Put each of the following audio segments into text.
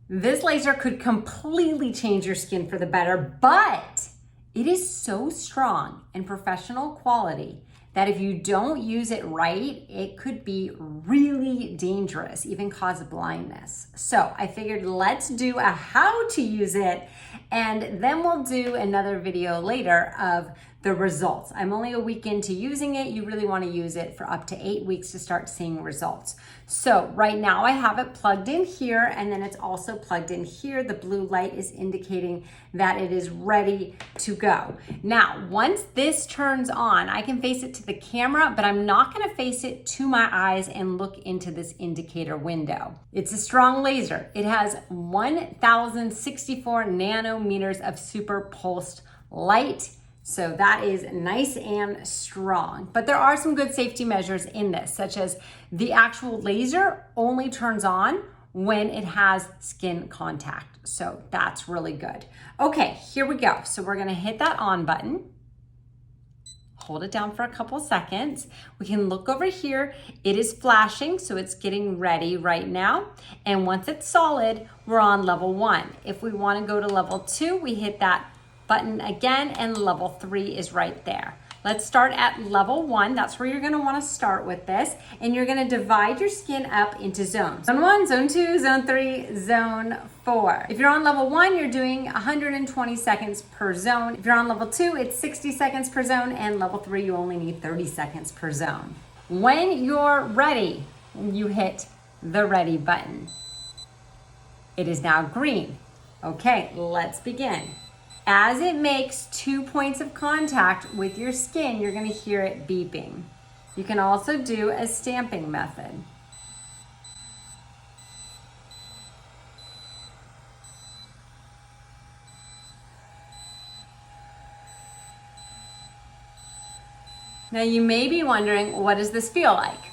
This laser could completely change your skin for the better, but it is so strong and professional quality that if you don't use it right, it could be really dangerous, even cause blindness. So I figured let's do a how to use it, and then we'll do another video later of the results. I'm only a week into using it. You really wanna use it for up to 8 weeks to start seeing results. So right now I have it plugged in here, and then it's also plugged in here. The blue light is indicating that it is ready to go. Now, once this turns on, I can face it to the camera, but I'm not gonna face it to my eyes and look into this indicator window. It's a strong laser. It has 1064 nanometers of super pulsed light. So that is nice and strong. But there are some good safety measures in this, such as the actual laser only turns on when it has skin contact. So that's really good. Okay, here we go. So we're gonna hit that on button. Hold it down for a couple seconds. We can look over here. It is flashing, so it's getting ready right now. And once it's solid, we're on level 1. If we wanna go to level 2, we hit that button again, and level 3 is right there. Let's start at level 1. That's where you're gonna wanna start with this, and you're gonna divide your skin up into zones. Zone 1, zone 2, zone 3, zone 4. If you're on level 1, you're doing 120 seconds per zone. If you're on level 2, it's 60 seconds per zone, and level 3, you only need 30 seconds per zone. When you're ready, you hit the ready button. It is now green. Okay, let's begin. As it makes 2 points of contact with your skin, you're gonna hear it beeping. You can also do a stamping method. Now you may be wondering, what does this feel like?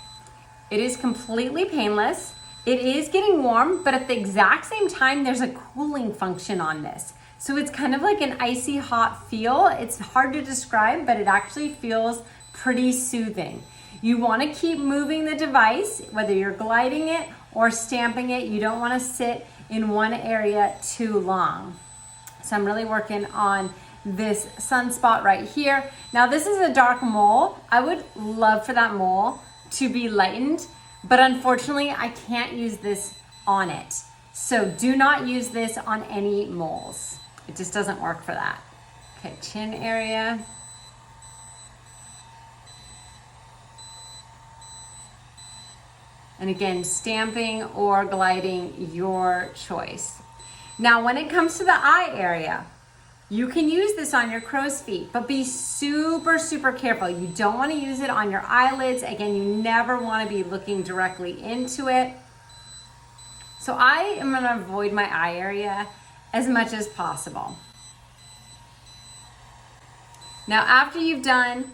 It is completely painless. It is getting warm, but at the exact same time, there's a cooling function on this. So it's kind of like an icy hot feel. It's hard to describe, but it actually feels pretty soothing. You wanna keep moving the device, whether you're gliding it or stamping it. You don't wanna sit in one area too long. So I'm really working on this sunspot right here. Now this is a dark mole. I would love for that mole to be lightened, but unfortunately I can't use this on it. So do not use this on any moles. It just doesn't work for that. Okay, chin area. And again, stamping or gliding, your choice. Now, when it comes to the eye area, you can use this on your crow's feet, but be super, super careful. You don't want to use it on your eyelids. Again, you never want to be looking directly into it. So I am going to avoid my eye area as much as possible. Now, after you've done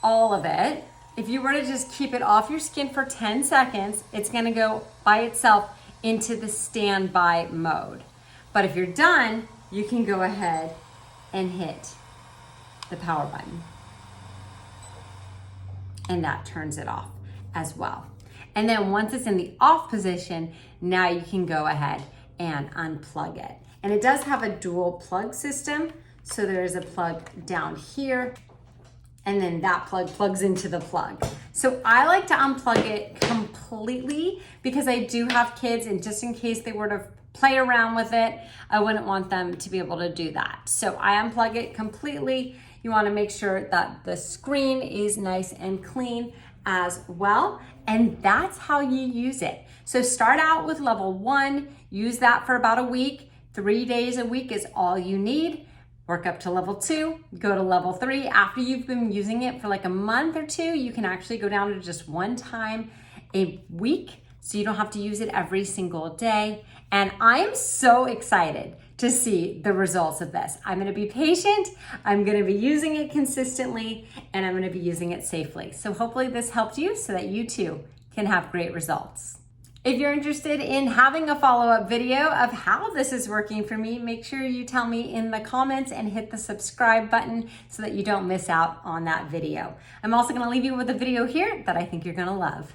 all of it, if you were to just keep it off your skin for 10 seconds, it's gonna go by itself into the standby mode. But if you're done, you can go ahead and hit the power button. And that turns it off as well. And then once it's in the off position, now you can go ahead and unplug it. And it does have a dual plug system. So there's a plug down here, and then that plug plugs into the plug. So I like to unplug it completely because I do have kids, and just in case they were to play around with it, I wouldn't want them to be able to do that. So I unplug it completely. You want to make sure that the screen is nice and clean as well. And that's how you use it. So start out with level 1, use that for about a week. 3 days a week is all you need. Work up to level 2, go to level 3. After you've been using it for like a month or 2, you can actually go down to just 1 time a week, so you don't have to use it every single day. And I am so excited to see the results of this. I'm gonna be patient, I'm gonna be using it consistently, and I'm gonna be using it safely. So hopefully this helped you so that you too can have great results. If you're interested in having a follow-up video of how this is working for me, make sure you tell me in the comments and hit the subscribe button so that you don't miss out on that video. I'm also gonna leave you with a video here that I think you're gonna love.